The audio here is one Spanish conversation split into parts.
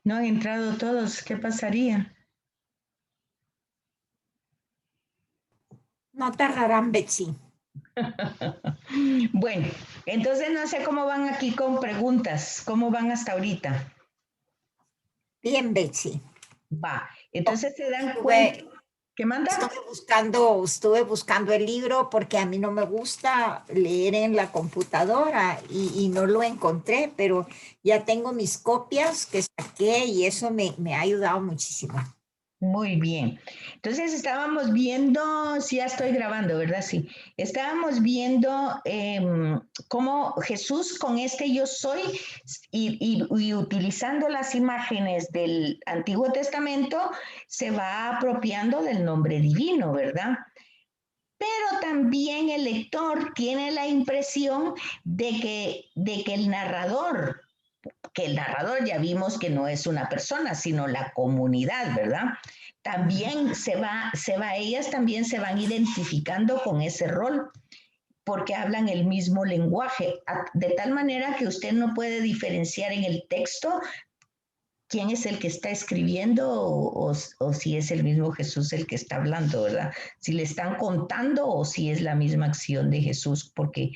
No han entrado todos, ¿qué pasaría? No tardarán, Betsy. Bueno, entonces no sé cómo van aquí con preguntas, cómo van hasta ahorita. Bien, Betsy. Va, entonces se dan cuenta. Estuve, ¿Qué manda? estuve buscando el libro porque a mí no me gusta leer en la computadora y no lo encontré, pero ya tengo mis copias que saqué y eso me ha ayudado muchísimo. Muy bien. Entonces estábamos viendo, sí, ya estoy grabando, ¿verdad? Sí. Estábamos viendo cómo Jesús con este yo soy y utilizando las imágenes del Antiguo Testamento se va apropiando del nombre divino, ¿verdad? Pero también el lector tiene la impresión de que el narrador ya vimos que no es una persona, sino la comunidad, ¿verdad? También ellas también se van identificando con ese rol porque hablan el mismo lenguaje, de tal manera que usted no puede diferenciar en el texto quién es el que está escribiendo o si es el mismo Jesús el que está hablando, ¿verdad? Si le están contando o si es la misma acción de Jesús, porque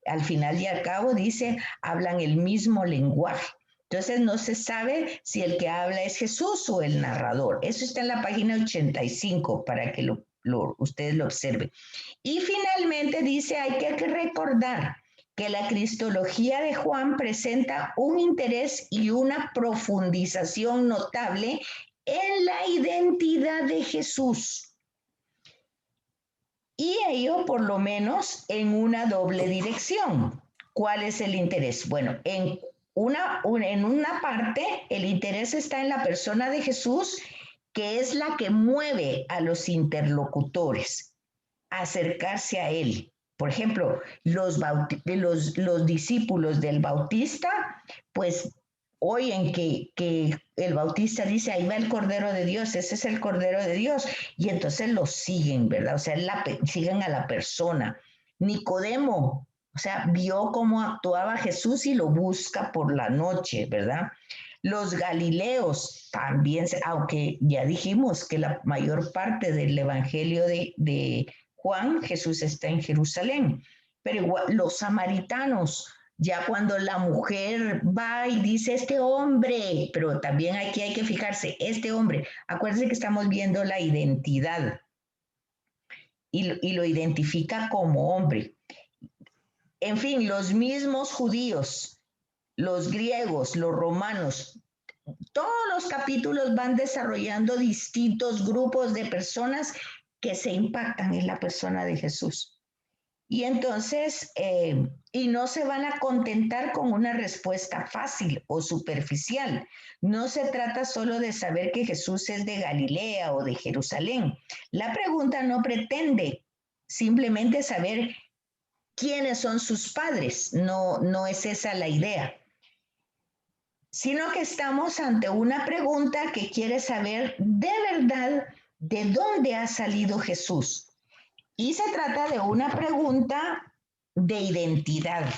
al final y al cabo dice, hablan el mismo lenguaje. Entonces no se sabe si el que habla es Jesús o el narrador. Eso está en la página 85 para que ustedes lo observen. Y finalmente dice, hay que recordar que la cristología de Juan presenta un interés y una profundización notable en la identidad de Jesús. Y ello por lo menos en una doble dirección. ¿Cuál es el interés? Bueno, en una parte el interés está en la persona de Jesús, que es la que mueve a los interlocutores a acercarse a él. Por ejemplo, los discípulos del Bautista, pues oyen que el Bautista dice, ahí va el Cordero de Dios, ese es el Cordero de Dios, y entonces lo siguen, ¿verdad? O sea, siguen a la persona. Nicodemo, o sea, vio cómo actuaba Jesús y lo busca por la noche, ¿verdad? Los galileos también, aunque ya dijimos que la mayor parte del Evangelio de Juan, Jesús está en Jerusalén, pero igual, los samaritanos, ya cuando la mujer va y dice este hombre, pero también aquí hay que fijarse, este hombre, acuérdense que estamos viendo la identidad y lo identifica como hombre. En fin, los mismos judíos, los griegos, los romanos, todos los capítulos van desarrollando distintos grupos de personas que se impactan en la persona de Jesús. Y entonces, y no se van a contentar con una respuesta fácil o superficial. No se trata solo de saber que Jesús es de Galilea o de Jerusalén. La pregunta no pretende simplemente saber quiénes son sus padres. No, no es esa la idea, sino que estamos ante una pregunta que quiere saber de verdad de dónde ha salido Jesús. Y se trata de una pregunta de identidad,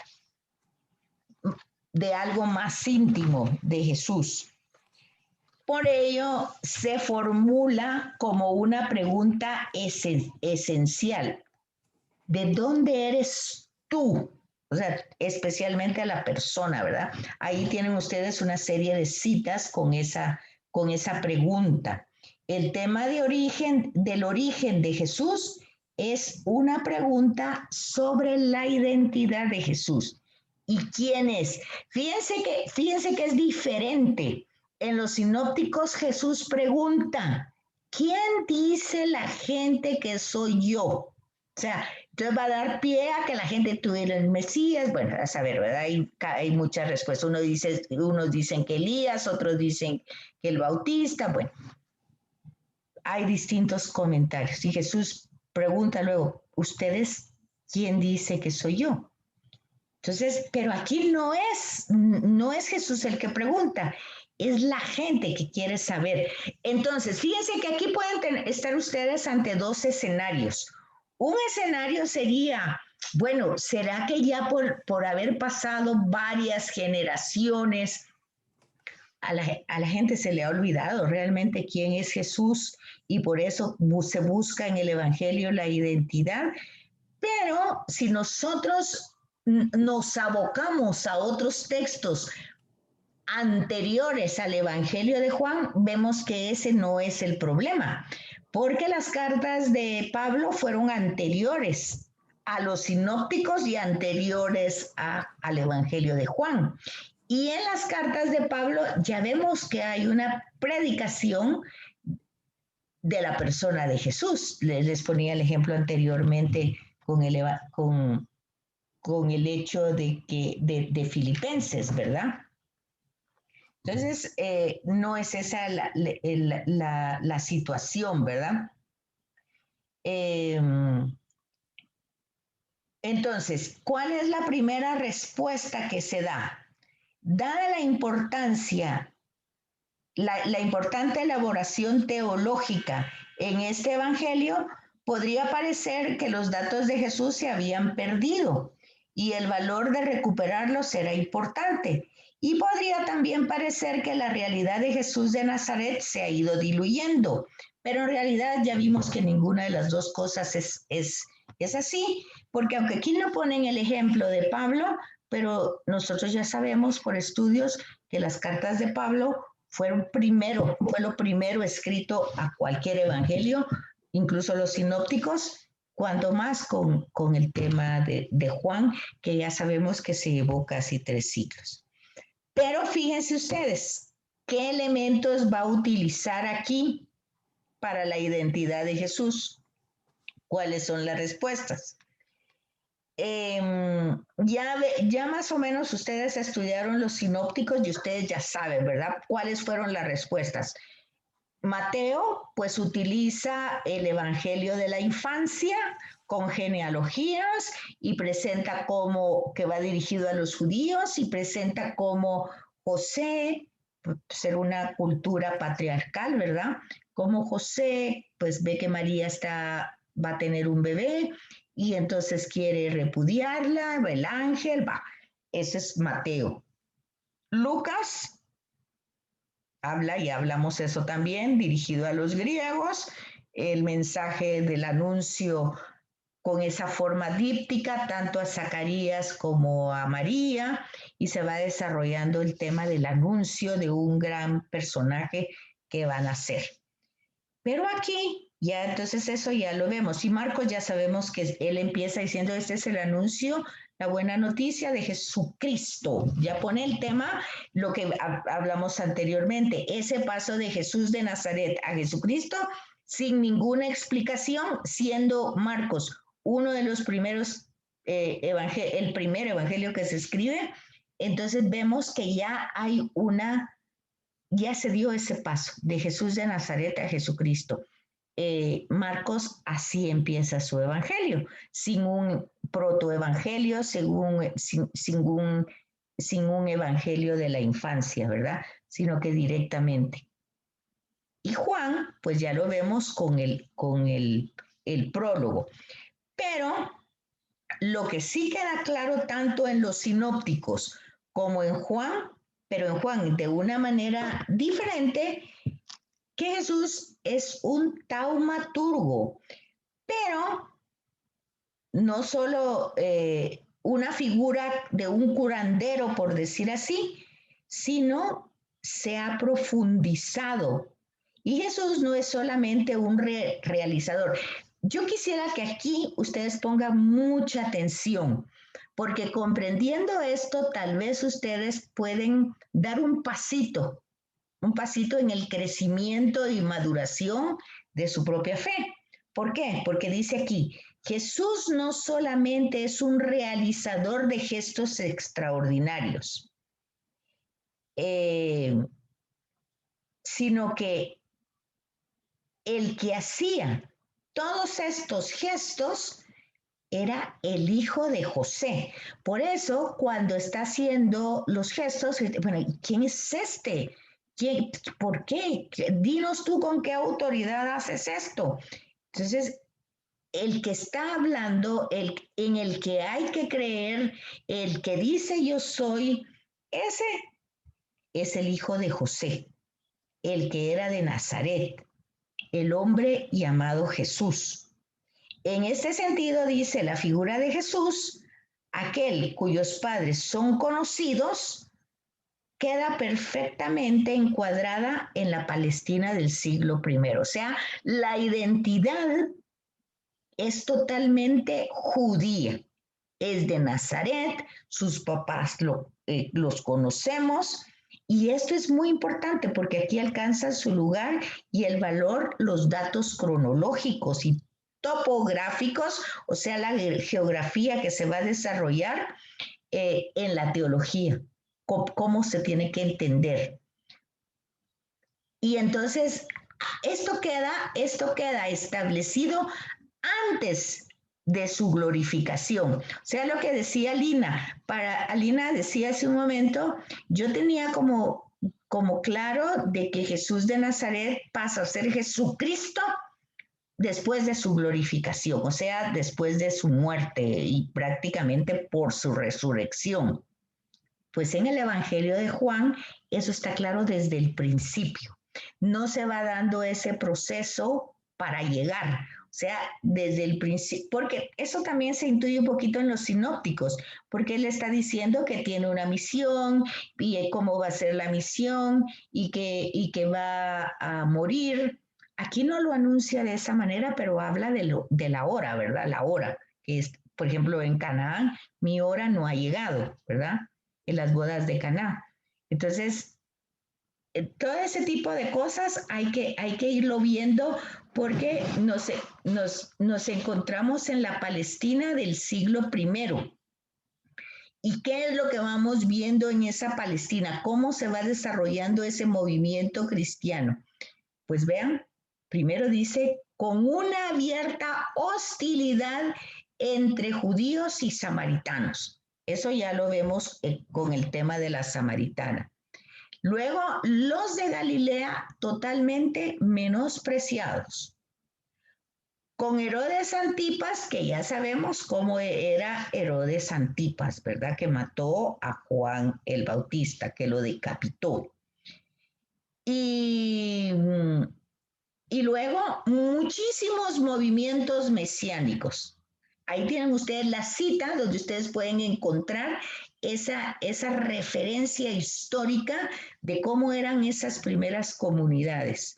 de algo más íntimo de Jesús. Por ello, se formula como una pregunta esencial. ¿De dónde eres tú? O sea, especialmente a la persona, ¿verdad? Ahí tienen ustedes una serie de citas con esa pregunta. El tema del origen de Jesús es una pregunta sobre la identidad de Jesús. ¿Y quién es? Fíjense que es diferente. En los sinópticos Jesús pregunta, ¿quién dice la gente que soy yo? O sea, entonces va a dar pie a que la gente tuviera el Mesías. Bueno, a saber, ¿verdad? Hay muchas respuestas. Unos dicen que Elías, otros dicen que el Bautista. Bueno, hay distintos comentarios. Y Jesús pregunta luego, ¿ustedes quién dice que soy yo? Entonces, pero aquí no es Jesús el que pregunta, es la gente que quiere saber. Entonces, fíjense que aquí pueden estar ustedes ante dos escenarios. Un escenario sería, bueno, ¿será que ya por haber pasado varias generaciones, a la gente se le ha olvidado realmente quién es Jesús y por eso se busca en el Evangelio la identidad. Pero si nosotros nos abocamos a otros textos anteriores al Evangelio de Juan, vemos que ese no es el problema, porque las cartas de Pablo fueron anteriores a los sinópticos y anteriores al Evangelio de Juan. Y en las cartas de Pablo ya vemos que hay una predicación de la persona de Jesús. Les ponía el ejemplo anteriormente con el hecho de Filipenses, ¿verdad? Entonces, no es esa la situación, ¿verdad? Eh, entonces, ¿cuál es la primera respuesta que se da? Dada la importancia, la importante elaboración teológica en este evangelio, podría parecer que los datos de Jesús se habían perdido y el valor de recuperarlos era importante. Y podría también parecer que la realidad de Jesús de Nazaret se ha ido diluyendo, pero en realidad ya vimos que ninguna de las dos cosas es así, porque aunque aquí no ponen el ejemplo de Pablo, pero nosotros ya sabemos por estudios que las cartas de Pablo fue lo primero escrito a cualquier evangelio, incluso los sinópticos, cuanto más con el tema de Juan, que ya sabemos que se llevó casi 3 siglos. Pero fíjense ustedes, ¿qué elementos va a utilizar aquí para la identidad de Jesús? ¿Cuáles son las respuestas? Ya más o menos ustedes estudiaron los sinópticos y ustedes ya saben, ¿verdad? ¿Cuáles fueron las respuestas? Mateo, pues utiliza el Evangelio de la infancia con genealogías y presenta como que va dirigido a los judíos y presenta como José, pues, ser una cultura patriarcal, ¿verdad? Como José, pues ve que María va a tener un bebé y entonces quiere repudiarla, el ángel, va. Ese es Mateo. Lucas habla, y hablamos eso también, dirigido a los griegos, el mensaje del anuncio con esa forma díptica, tanto a Zacarías como a María, y se va desarrollando el tema del anuncio de un gran personaje que van a ser. Pero aquí, ya entonces eso ya lo vemos. Y Marcos ya sabemos que él empieza diciendo, este es el anuncio, la buena noticia de Jesucristo. Ya pone el tema, lo que hablamos anteriormente, ese paso de Jesús de Nazaret a Jesucristo sin ninguna explicación, siendo Marcos uno de los primeros, el primer evangelio que se escribe. Entonces vemos que ya se dio ese paso de Jesús de Nazaret a Jesucristo. Marcos así empieza su evangelio, sin un protoevangelio, sin un evangelio de la infancia, ¿verdad? Sino que directamente. Y Juan, pues ya lo vemos con el prólogo. Pero lo que sí queda claro tanto en los sinópticos como en Juan, pero en Juan de una manera diferente, que Jesús es un taumaturgo, pero no solo una figura de un curandero, por decir así, sino se ha profundizado. Y Jesús no es solamente un realizador. Yo quisiera que aquí ustedes pongan mucha atención, porque comprendiendo esto, tal vez ustedes pueden dar un pasito en el crecimiento y maduración de su propia fe. ¿Por qué? Porque dice aquí, Jesús no solamente es un realizador de gestos extraordinarios, sino que el que hacía todos estos gestos era el hijo de José. Por eso, cuando está haciendo los gestos, bueno, ¿quién es este? ¿Por qué? Dinos tú con qué autoridad haces esto. Entonces, el que está hablando, en el que hay que creer, el que dice yo soy, ese es el hijo de José, el que era de Nazaret, el hombre llamado Jesús. En este sentido dice la figura de Jesús, aquel cuyos padres son conocidos, queda perfectamente encuadrada en la Palestina del siglo I. O sea, la identidad es totalmente judía. Es de Nazaret, sus papás los conocemos, y esto es muy importante porque aquí alcanza su lugar y el valor los datos cronológicos y topográficos, o sea, la geografía que se va a desarrollar en la teología, cómo se tiene que entender. Y entonces, esto queda establecido antes de su glorificación. O sea, lo que decía Alina, Alina decía hace un momento, yo tenía como claro de que Jesús de Nazaret pasa a ser Jesucristo después de su glorificación, o sea, después de su muerte y prácticamente por su resurrección. Pues en el Evangelio de Juan eso está claro desde el principio. No se va dando ese proceso para llegar, o sea, desde el principio, porque eso también se intuye un poquito en los sinópticos, porque él está diciendo que tiene una misión y cómo va a ser la misión y que va a morir. Aquí no lo anuncia de esa manera, pero habla de la hora, ¿verdad? La hora, que es, por ejemplo, en Canaán, mi hora no ha llegado, ¿verdad? En las bodas de Caná. Entonces, todo ese tipo de cosas hay que irlo viendo porque nos encontramos en la Palestina del siglo I. ¿Y qué es lo que vamos viendo en esa Palestina? ¿Cómo se va desarrollando ese movimiento cristiano? Pues vean, primero dice, con una abierta hostilidad entre judíos y samaritanos. Eso ya lo vemos con el tema de la samaritana. Luego, los de Galilea totalmente menospreciados. Con Herodes Antipas, que ya sabemos cómo era Herodes Antipas, ¿verdad? Que mató a Juan el Bautista, que lo decapitó. Y luego muchísimos movimientos mesiánicos. Ahí tienen ustedes la cita donde ustedes pueden encontrar esa referencia histórica de cómo eran esas primeras comunidades.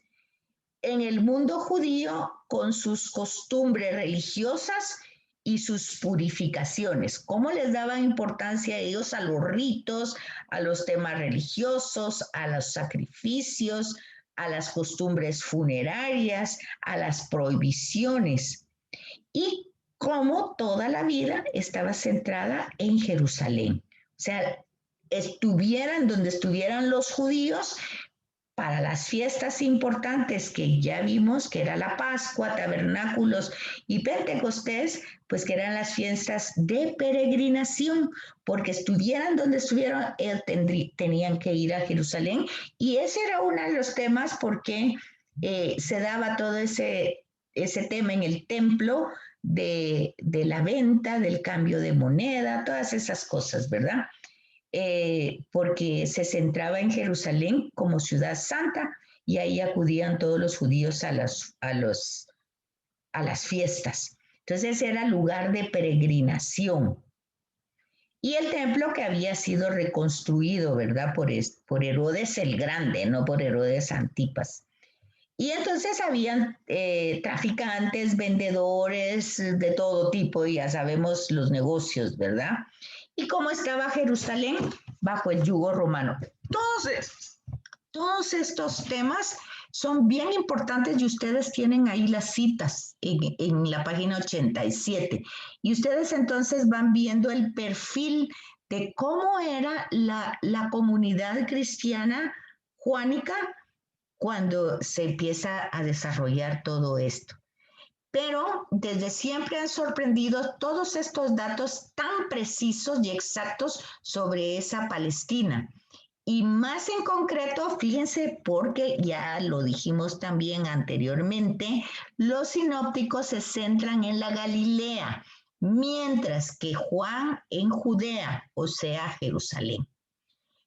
En el mundo judío, con sus costumbres religiosas y sus purificaciones, cómo les daban importancia a ellos a los ritos, a los temas religiosos, a los sacrificios, a las costumbres funerarias, a las prohibiciones, y cómo toda la vida estaba centrada en Jerusalén. O sea, estuvieran donde estuvieran los judíos para las fiestas importantes que ya vimos, que era la Pascua, Tabernáculos y Pentecostés, pues que eran las fiestas de peregrinación, porque estuvieran donde estuvieran, tenían que ir a Jerusalén, y ese era uno de los temas porque se daba todo ese tema en el templo de la venta, del cambio de moneda, todas esas cosas, ¿verdad? Porque se centraba en Jerusalén como ciudad santa y ahí acudían todos los judíos a las fiestas. Entonces era lugar de peregrinación. Y el templo que había sido reconstruido, ¿verdad? Por Herodes el Grande, no por Herodes Antipas. Y entonces habían traficantes, vendedores de todo tipo, y ya sabemos los negocios, ¿verdad? Y cómo estaba Jerusalén bajo el yugo romano. Todos estos temas son bien importantes y ustedes tienen ahí las citas en la página 87. Y ustedes entonces van viendo el perfil de cómo era la comunidad cristiana juánica cuando se empieza a desarrollar todo esto. Pero desde siempre han sorprendido todos estos datos tan precisos y exactos sobre esa Palestina. Y más en concreto, fíjense, porque ya lo dijimos también anteriormente, los sinópticos se centran en la Galilea, mientras que Juan en Judea, o sea, Jerusalén.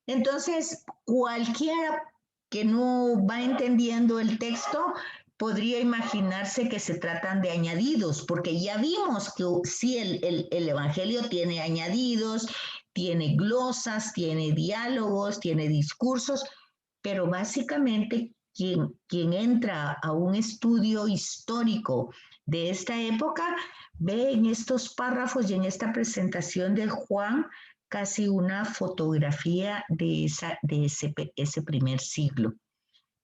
Entonces, cualquiera que no va entendiendo el texto podría imaginarse que se tratan de añadidos, porque ya vimos que sí, el Evangelio tiene añadidos, tiene glosas, tiene diálogos, tiene discursos, pero básicamente quien entra a un estudio histórico de esta época ve en estos párrafos y en esta presentación de Juan casi una fotografía de ese primer siglo.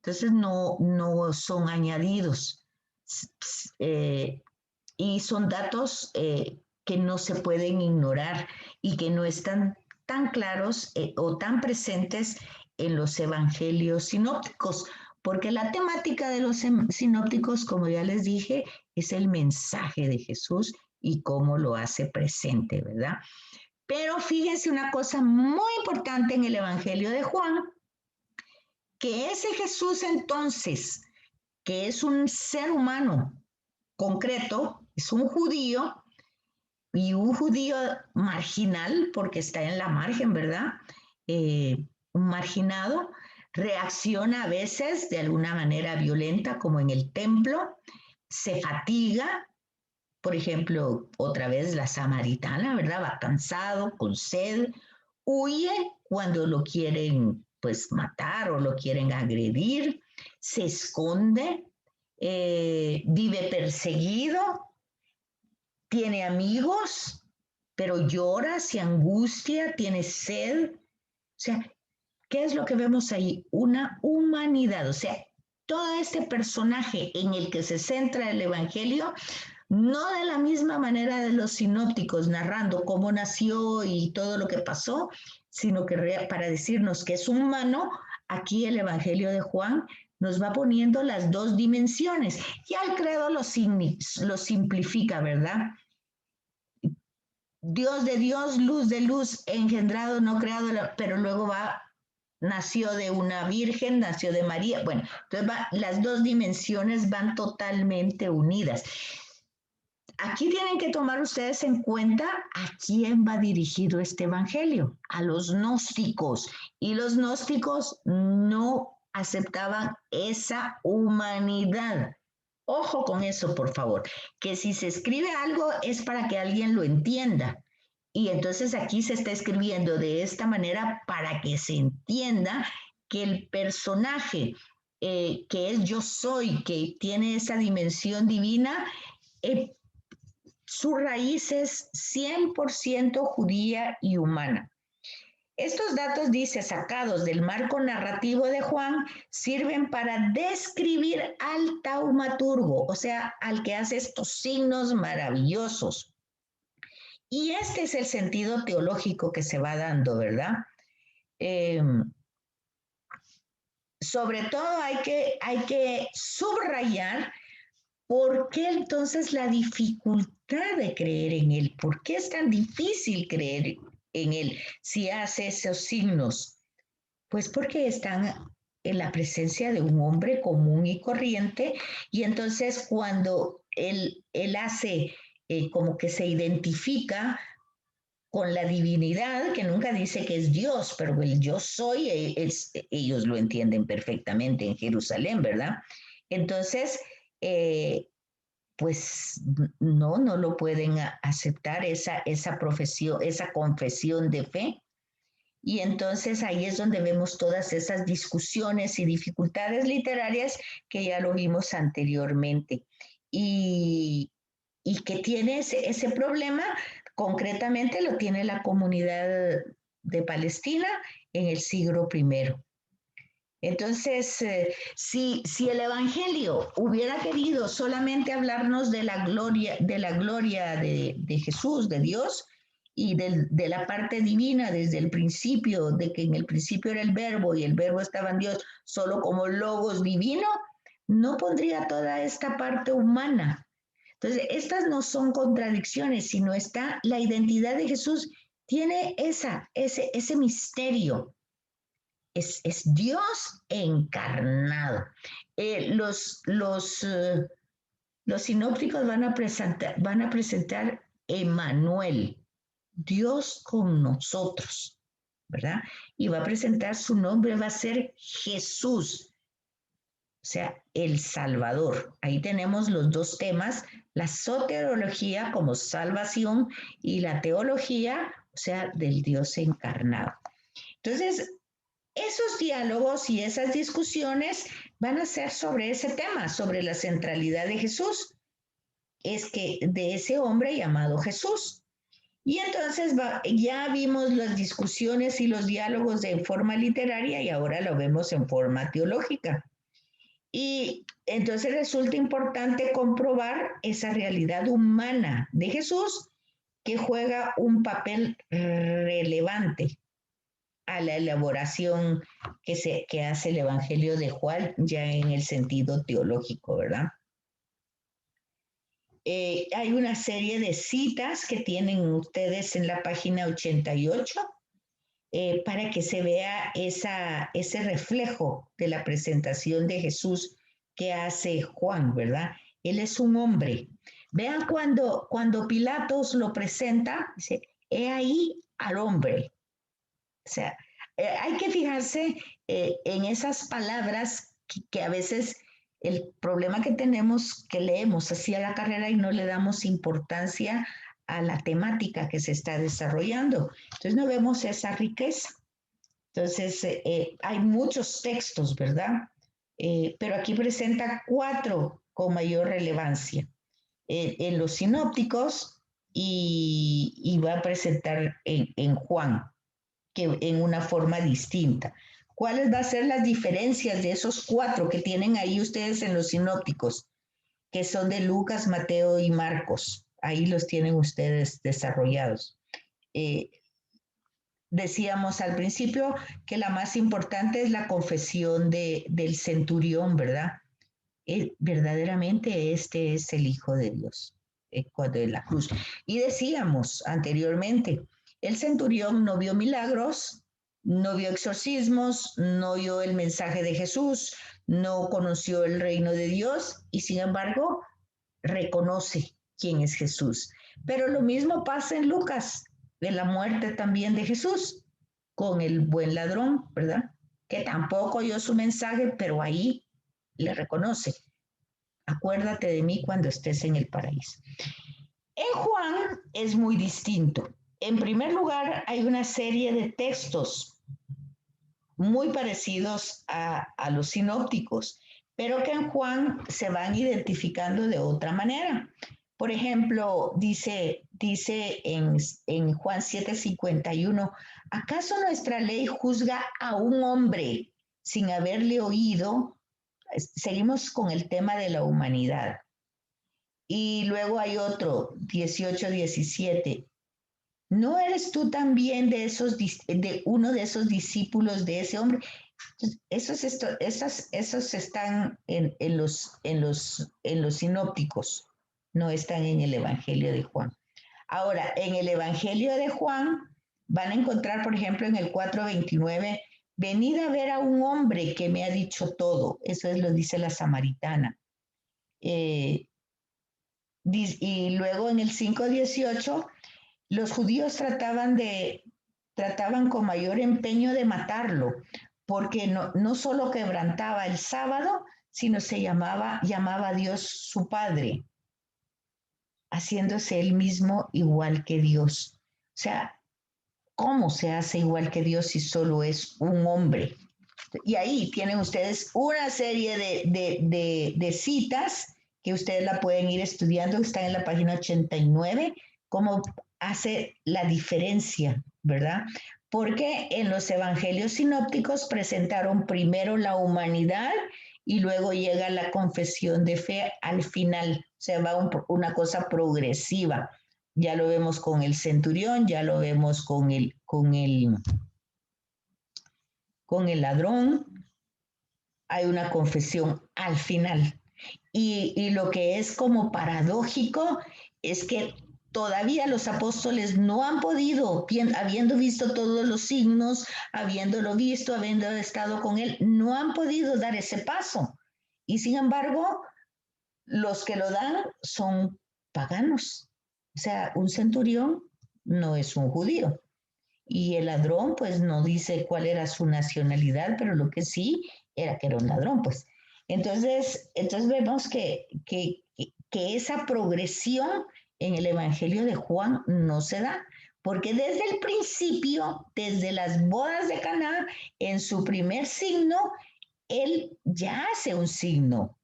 Entonces no son añadidos y son datos que no se pueden ignorar y que no están tan claros o tan presentes en los evangelios sinópticos, porque la temática de los sinópticos, como ya les dije, es el mensaje de Jesús y cómo lo hace presente, ¿verdad? Pero fíjense una cosa muy importante en el Evangelio de Juan, que ese Jesús entonces, que es un ser humano concreto, es un judío y un judío marginal, porque está en la margen, ¿verdad? Un marginado, reacciona a veces de alguna manera violenta, como en el templo, se fatiga, por ejemplo, otra vez la samaritana, ¿verdad? Va cansado, con sed, huye cuando lo quieren pues matar o lo quieren agredir, se esconde, vive perseguido, tiene amigos, pero llora, se angustia, tiene sed. O sea, ¿qué es lo que vemos ahí? Una humanidad. O sea, todo este personaje en el que se centra el Evangelio, no de la misma manera de los sinópticos narrando cómo nació y todo lo que pasó, sino que para decirnos que es humano, aquí el Evangelio de Juan nos va poniendo las dos dimensiones. Ya el credo lo simplifica, ¿verdad? Dios de Dios, luz de luz, engendrado, no creado, pero luego nació de una virgen, nació de María. Bueno, entonces las dos dimensiones van totalmente unidas. Aquí tienen que tomar ustedes en cuenta a quién va dirigido este evangelio, a los gnósticos. Y los gnósticos no aceptaban esa humanidad. Ojo con eso, por favor, que si se escribe algo es para que alguien lo entienda. Y entonces aquí se está escribiendo de esta manera para que se entienda que el personaje que es yo soy, que tiene esa dimensión divina, su raíz es 100% judía y humana. Estos datos, dice, sacados del marco narrativo de Juan, sirven para describir al taumaturgo, o sea, al que hace estos signos maravillosos. Y este es el sentido teológico que se va dando, ¿verdad? Sobre todo hay que subrayar por qué entonces la dificultad de creer en él, por qué es tan difícil creer en él si hace esos signos. Pues porque están en la presencia de un hombre común y corriente y entonces cuando él hace como que se identifica con la divinidad, que nunca dice que es Dios, pero el yo soy, ellos lo entienden perfectamente en Jerusalén, ¿verdad? Entonces, pues no lo pueden aceptar esa profesión, esa confesión de fe. Y entonces ahí es donde vemos todas esas discusiones y dificultades literarias que ya lo vimos anteriormente. Y, y que tiene ese problema, concretamente lo tiene la comunidad de Palestina en el siglo I. Entonces, si el Evangelio hubiera querido solamente hablarnos de la gloria de Jesús, de Dios, y de la parte divina desde el principio, de que en el principio era el verbo y el verbo estaba en Dios solo como logos divino, no pondría toda esta parte humana. Entonces, estas no son contradicciones, sino está la identidad de Jesús, tiene ese misterio. Es Dios encarnado. Los sinópticos van a presentar Emmanuel, Dios con nosotros. ¿verdad? Y va a presentar su nombre, va a ser Jesús, o sea, el Salvador. Ahí tenemos los dos temas, la soteriología como salvación y la teología, o sea, del Dios encarnado. Entonces, esos diálogos y esas discusiones van a ser sobre ese tema, sobre la centralidad de Jesús, es que de ese hombre llamado Jesús. Y entonces ya vimos las discusiones y los diálogos en forma literaria y ahora lo vemos en forma teológica. Y entonces resulta importante comprobar esa realidad humana de Jesús que juega un papel relevante a la elaboración que hace el Evangelio de Juan ya en el sentido teológico, ¿verdad? Hay una serie de citas que tienen ustedes en la página 88 para que se vea ese reflejo de la presentación de Jesús que hace Juan, ¿verdad? Él es un hombre. Vean cuando Pilatos lo presenta, dice, he ahí al hombre. O sea, hay que fijarse en esas palabras que a veces el problema que tenemos que leemos así a la carrera y no le damos importancia a la temática que se está desarrollando. Entonces no vemos esa riqueza. Entonces hay muchos textos, ¿verdad? Pero aquí presenta 4 con mayor relevancia. En los sinópticos y va a presentar en Juan que en una forma distinta. ¿Cuáles van a ser las diferencias de esos 4 que tienen ahí ustedes en los sinópticos, que son de Lucas, Mateo y Marcos? Ahí los tienen ustedes desarrollados. Decíamos al principio que la más importante es la confesión del centurión, ¿verdad? Verdaderamente este es el Hijo de Dios, cuando de la cruz. Y decíamos anteriormente, el centurión no vio milagros, no vio exorcismos, no oyó el mensaje de Jesús, no conoció el reino de Dios y sin embargo reconoce quién es Jesús. Pero lo mismo pasa en Lucas, de la muerte también de Jesús, con el buen ladrón, ¿verdad? Que tampoco oyó su mensaje, pero ahí le reconoce. Acuérdate de mí cuando estés en el paraíso. En Juan es muy distinto. En primer lugar, hay una serie de textos muy parecidos a los sinópticos, pero que en Juan se van identificando de otra manera. Por ejemplo, dice en Juan 7:51, ¿acaso nuestra ley juzga a un hombre sin haberle oído? Seguimos con el tema de la humanidad. Y luego hay otro, 18:17. ¿No eres tú también de uno de esos discípulos de ese hombre? Esos están en los sinópticos, no están en el Evangelio de Juan. Ahora, en el Evangelio de Juan van a encontrar, por ejemplo, en el 4:29, venid a ver a un hombre que me ha dicho todo. Eso lo dice la samaritana. Y luego en el 5:18, los judíos trataban con mayor empeño de matarlo, porque no solo quebrantaba el sábado, sino llamaba a Dios su Padre, haciéndose él mismo igual que Dios. O sea, ¿cómo se hace igual que Dios si solo es un hombre? Y ahí tienen ustedes una serie de citas que ustedes la pueden ir estudiando, que están en la página 89, cómo hace la diferencia, ¿verdad? Porque en los evangelios sinópticos presentaron primero la humanidad y luego llega la confesión de fe al final. O sea, va una cosa progresiva. Ya lo vemos con el centurión, ya lo vemos con el ladrón, hay una confesión al final. Y lo que es como paradójico es que todavía los apóstoles no han podido, habiendo visto todos los signos, habiéndolo visto, habiendo estado con él, no han podido dar ese paso. Y sin embargo, los que lo dan son paganos. O sea, un centurión no es un judío. Y el ladrón, pues no dice cuál era su nacionalidad, pero lo que sí era que era un ladrón, pues. Entonces vemos que esa progresión en el Evangelio de Juan no se da, porque desde el principio, desde las bodas de Caná, en su primer signo, él ya hace un signo.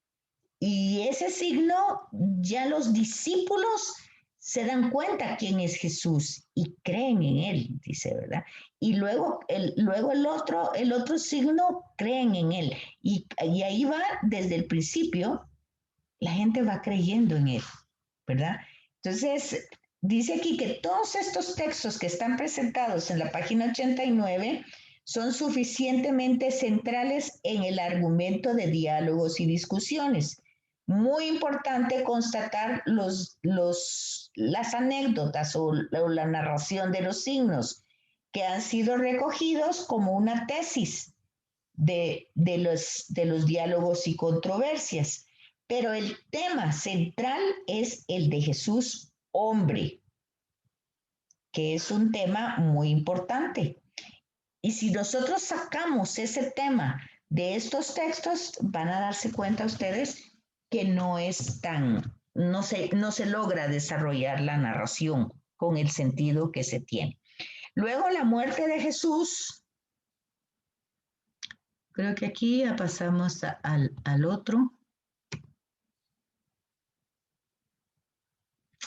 Y ese signo ya los discípulos se dan cuenta quién es Jesús y creen en él, dice, ¿verdad? Y luego el otro signo creen en él. Y ahí va desde el principio, la gente va creyendo en él, ¿verdad? Entonces, dice aquí que todos estos textos que están presentados en la página 89 son suficientemente centrales en el argumento de diálogos y discusiones. Muy importante constatar las anécdotas o la narración de los signos que han sido recogidos como una tesis de los diálogos y controversias. Pero el tema central es el de Jesús hombre, que es un tema muy importante. Y si nosotros sacamos ese tema de estos textos, van a darse cuenta ustedes que no se logra desarrollar la narración con el sentido que se tiene. Luego la muerte de Jesús, creo que aquí ya pasamos al otro.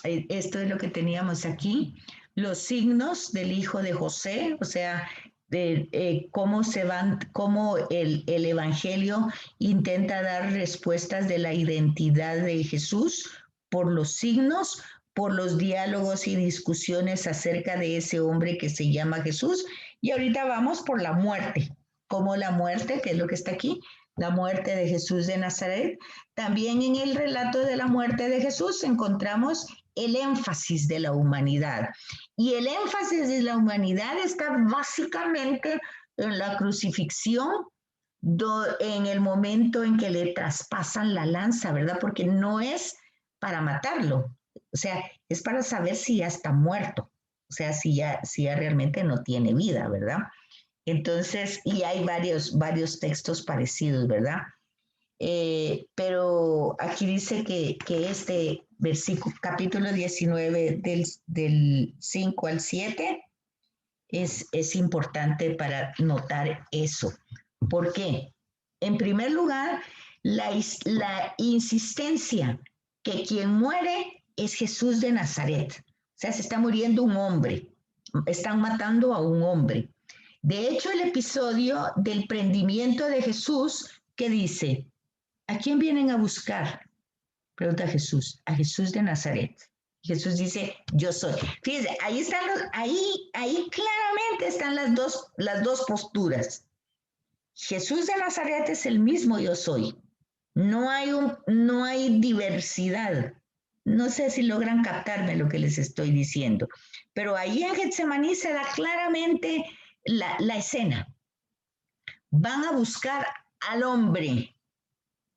Esto es lo que teníamos aquí, los signos del hijo de José, o sea, cómo el Evangelio intenta dar respuestas de la identidad de Jesús por los signos, por los diálogos y discusiones acerca de ese hombre que se llama Jesús. Y ahorita vamos por la muerte, como la muerte, que es lo que está aquí, la muerte de Jesús de Nazaret. También en el relato de la muerte de Jesús encontramos el énfasis de la humanidad. Y el énfasis de la humanidad está básicamente en la crucifixión, en el momento en que le traspasan la lanza, ¿verdad? Porque no es para matarlo, o sea, es para saber si ya está muerto, o sea, si ya realmente no tiene vida, ¿verdad? Entonces, y hay varios textos parecidos, ¿verdad? Pero aquí dice que este versículo, capítulo 19 del 5 al 7 es importante para notar eso. ¿Por qué? En primer lugar, la insistencia que quien muere es Jesús de Nazaret. O sea, se está muriendo un hombre, están matando a un hombre. De hecho, el episodio del prendimiento de Jesús que dice, ¿a quién vienen a buscar? Pregunta Jesús, a Jesús de Nazaret. Jesús dice, yo soy. Fíjense, ahí claramente están las dos posturas. Jesús de Nazaret es el mismo yo soy. No hay diversidad. No sé si logran captarme lo que les estoy diciendo, pero ahí en Getsemaní se da claramente la escena. Van a buscar al hombre,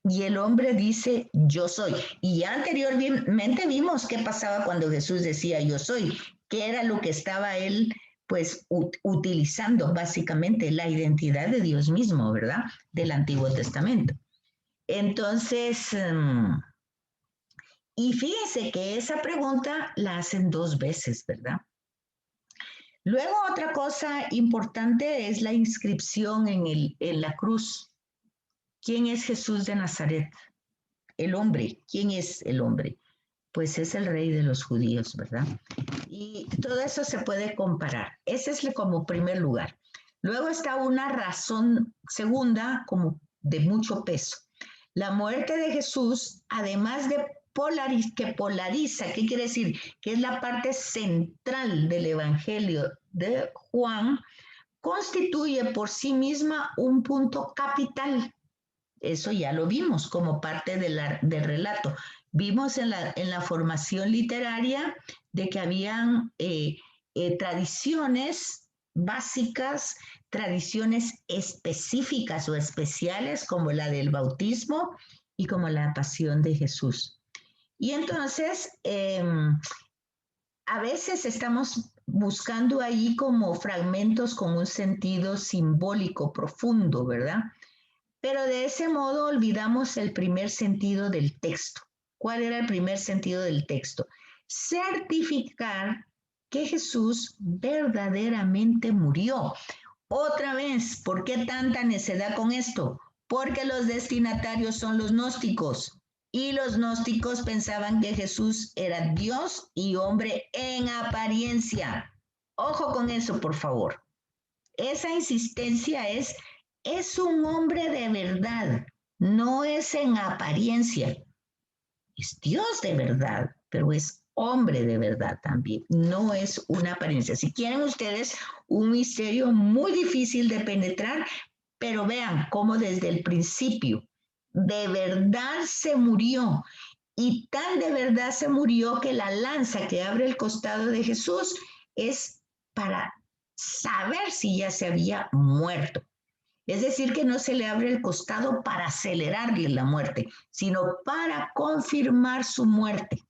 y el hombre dice, yo soy. Y ya anteriormente vimos qué pasaba cuando Jesús decía, yo soy, que era lo que estaba él, pues, utilizando básicamente la identidad de Dios mismo, ¿verdad? Del Antiguo Testamento. Entonces, y fíjense que esa pregunta la hacen dos veces, ¿verdad? Luego, otra cosa importante es la inscripción en la cruz. ¿Quién es Jesús de Nazaret? El hombre. ¿Quién es el hombre? Pues es el rey de los judíos, ¿verdad? Y todo eso se puede comparar. Ese es como primer lugar. Luego está una razón segunda, como de mucho peso. La muerte de Jesús, además de que polariza, ¿qué quiere decir? Que es la parte central del Evangelio de Juan, constituye por sí misma un punto capital. Eso ya lo vimos como parte del relato. Vimos en la formación literaria de que habían tradiciones básicas, tradiciones específicas o especiales como la del bautismo y como la pasión de Jesús. Y entonces, a veces estamos buscando ahí como fragmentos con un sentido simbólico profundo, ¿verdad? Pero de ese modo olvidamos el primer sentido del texto. ¿Cuál era el primer sentido del texto? Certificar que Jesús verdaderamente murió. Otra vez, ¿por qué tanta necedad con esto? Porque los destinatarios son los gnósticos. Y los gnósticos pensaban que Jesús era Dios y hombre en apariencia. Ojo con eso, por favor. Esa insistencia es un hombre de verdad, no es en apariencia. Es Dios de verdad, pero es hombre de verdad también, no es una apariencia. Si quieren ustedes un misterio muy difícil de penetrar, pero vean cómo desde el principio de verdad se murió y tan de verdad se murió que la lanza que abre el costado de Jesús es para saber si ya se había muerto. Es decir, que no se le abre el costado para acelerarle la muerte, sino para confirmar su muerte.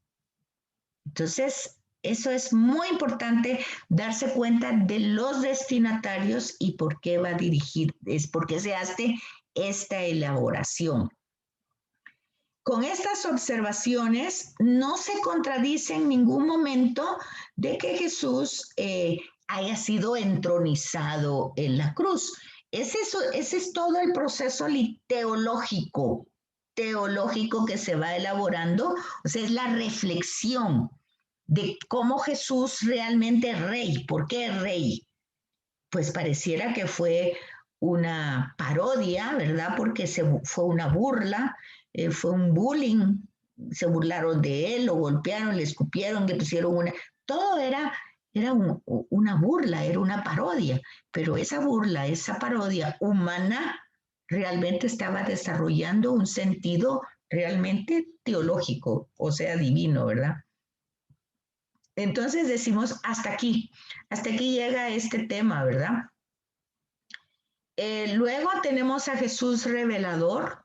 Entonces, eso es muy importante darse cuenta de los destinatarios y por qué va a dirigir, es por qué se hace esta elaboración. Con estas observaciones no se contradice en ningún momento de que Jesús haya sido entronizado en la cruz. Ese es todo el proceso teológico que se va elaborando, o sea, es la reflexión de cómo Jesús realmente es rey. ¿Por qué es rey? Pues pareciera que fue una parodia, ¿verdad? Porque fue una burla, fue un bullying, se burlaron de él, lo golpearon, le escupieron, le pusieron una... Todo era una burla, era una parodia, pero esa burla, esa parodia humana realmente estaba desarrollando un sentido realmente teológico, o sea, divino, ¿verdad? Entonces decimos, hasta aquí llega este tema, ¿verdad? Luego tenemos a Jesús revelador.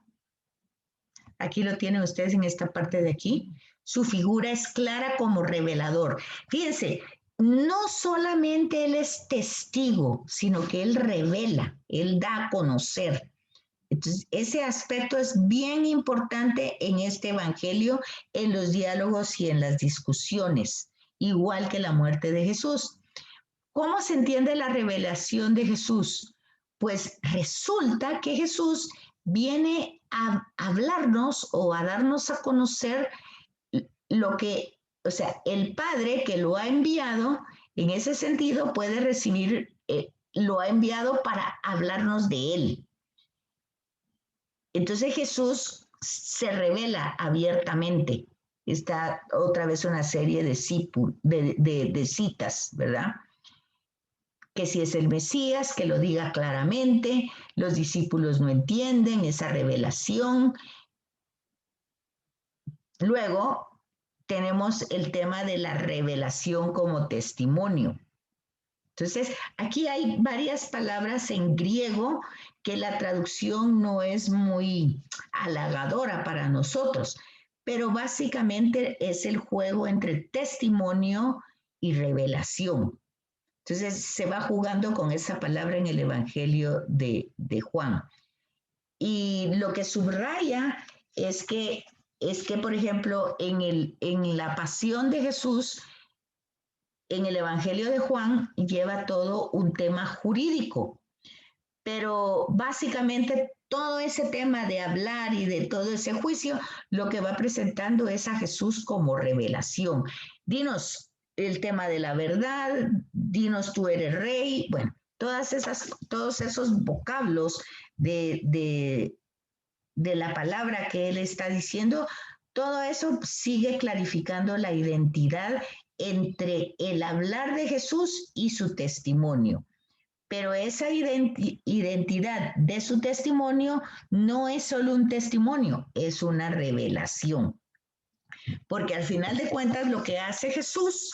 Aquí lo tienen ustedes en esta parte de aquí. Su figura es clara como revelador. Fíjense, no solamente Él es testigo, sino que Él revela, Él da a conocer. Entonces, ese aspecto es bien importante en este evangelio, en los diálogos y en las discusiones, igual que la muerte de Jesús. ¿Cómo se entiende la revelación de Jesús? Pues resulta que Jesús viene a hablarnos o a darnos a conocer lo que, o sea, el Padre que lo ha enviado, en ese sentido puede recibir, lo ha enviado para hablarnos de Él. Entonces Jesús se revela abiertamente. Está otra vez una serie de citas, ¿verdad? Que si es el Mesías, que lo diga claramente, los discípulos no entienden esa revelación. Luego tenemos el tema de la revelación como testimonio. Entonces, aquí hay varias palabras en griego que la traducción no es muy halagadora para nosotros, pero básicamente es el juego entre testimonio y revelación. Entonces se va jugando con esa palabra en el Evangelio de Juan. Y lo que subraya es que, por ejemplo, en la pasión de Jesús, en el Evangelio de Juan, lleva todo un tema jurídico. Pero básicamente todo ese tema de hablar y de todo ese juicio, lo que va presentando es a Jesús como revelación. Dinos el tema de la verdad, dinos tú eres rey, bueno, todos esos vocablos de la palabra que él está diciendo, todo eso sigue clarificando la identidad entre el hablar de Jesús y su testimonio. Pero esa identidad de su testimonio no es solo un testimonio, es una revelación. Porque al final de cuentas lo que hace Jesús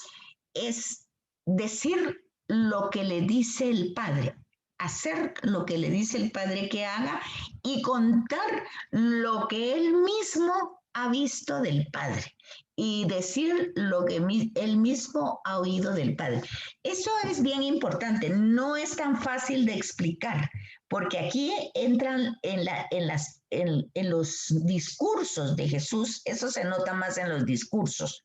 es decir lo que le dice el Padre, hacer lo que le dice el Padre que haga y contar lo que él mismo ha visto del Padre. y decir lo que él mismo ha oído del Padre. Eso es bien importante, no es tan fácil de explicar, porque aquí entran en los discursos de Jesús, eso se nota más en los discursos,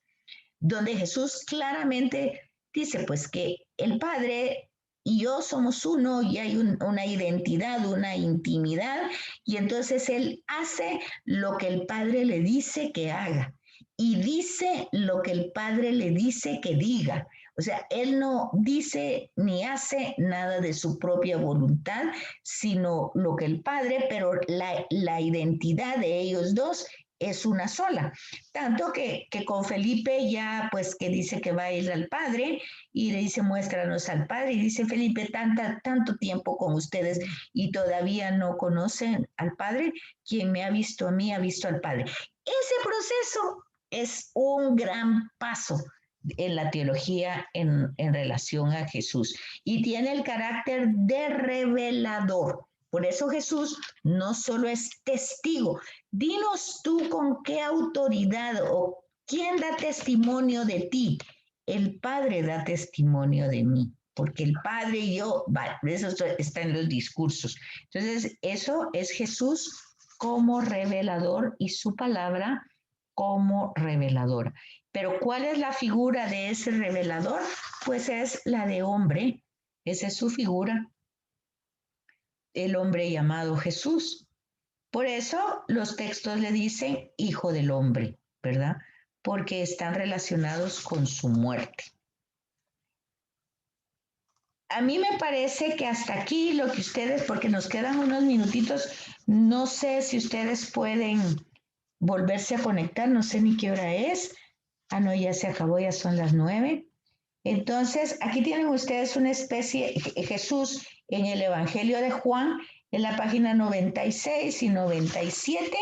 donde Jesús claramente dice pues que el Padre y yo somos uno y hay una identidad, una intimidad, y entonces Él hace lo que el Padre le dice que haga y dice lo que el Padre le dice que diga. O sea, Él no dice ni hace nada de su propia voluntad, sino lo que el Padre, pero la identidad de ellos dos es una sola. Tanto que con Felipe ya, pues que dice que va a ir al Padre y le dice, muéstranos al Padre. Y dice Felipe, tanto tiempo con ustedes y todavía no conocen al Padre. Quien me ha visto a mí ha visto al Padre. Ese proceso es un gran paso en la teología en relación a Jesús y tiene el carácter de revelador. Por eso Jesús no solo es testigo. Dinos tú con qué autoridad o quién da testimonio de ti. El Padre da testimonio de mí, porque el Padre y yo, eso está en los discursos. Entonces, eso es Jesús como revelador y su palabra como reveladora. Pero ¿cuál es la figura de ese revelador? Pues es la de hombre, esa es su figura, el hombre llamado Jesús. Por eso los textos le dicen hijo del hombre, ¿verdad? Porque están relacionados con su muerte. A mí me parece que hasta aquí lo que ustedes, porque nos quedan unos minutitos, no sé si ustedes pueden volverse a conectar, no sé ni qué hora es. Ah, no, ya se acabó, ya son las 9. Entonces, aquí tienen ustedes una especie, Jesús en el Evangelio de Juan, en la página 96 y 97,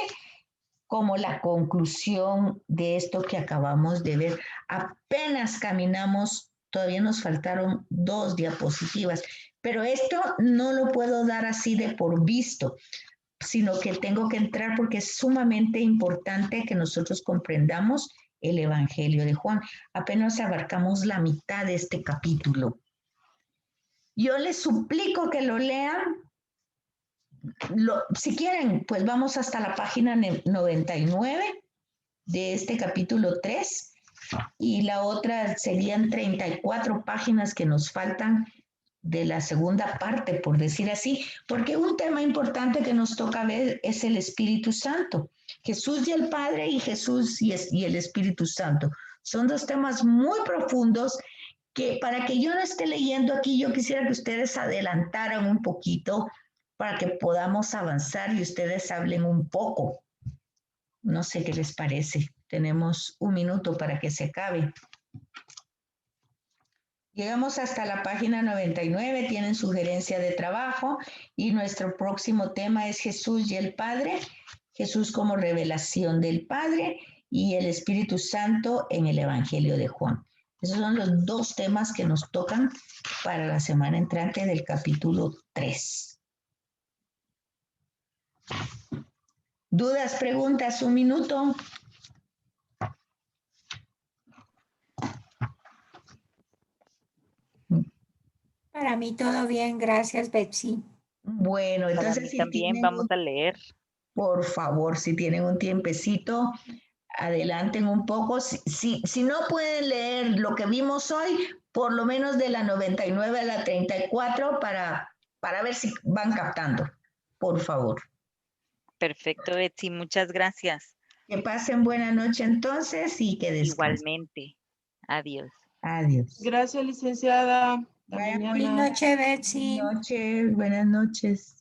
como la conclusión de esto que acabamos de ver. Apenas caminamos, todavía nos faltaron 2 diapositivas, pero esto no lo puedo dar así de por visto, sino que tengo que entrar porque es sumamente importante que nosotros comprendamos el Evangelio de Juan. Apenas abarcamos la mitad de este capítulo. Yo les suplico que lo lean. Si quieren, pues vamos hasta la página 99 de este capítulo 3 y la otra serían 34 páginas que nos faltan de la segunda parte, por decir así, porque un tema importante que nos toca ver es el Espíritu Santo. Jesús y el Padre y Jesús y el Espíritu Santo. Son 2 temas muy profundos que para que yo no esté leyendo aquí, yo quisiera que ustedes adelantaran un poquito para que podamos avanzar y ustedes hablen un poco. No sé qué les parece. Tenemos 1 minuto para que se acabe. Llegamos hasta la página 99, tienen sugerencia de trabajo y nuestro próximo tema es Jesús y el Padre, Jesús como revelación del Padre y el Espíritu Santo en el Evangelio de Juan. Esos son los 2 temas que nos tocan para la semana entrante del capítulo 3. ¿Dudas, preguntas? 1 minuto. Para mí todo bien, gracias, Betsy. Bueno, entonces para mí también vamos a leer. Por favor, si tienen un tiempecito, adelanten un poco. Si no pueden leer lo que vimos hoy, por lo menos de la 99 a la 34 para ver si van captando, por favor. Perfecto, Betsy, muchas gracias. Que pasen buena noche entonces y que descansen. Igualmente. Adiós. Adiós. Gracias, licenciada. Buenas Buenas noches, Betsy. noches, buenas noches.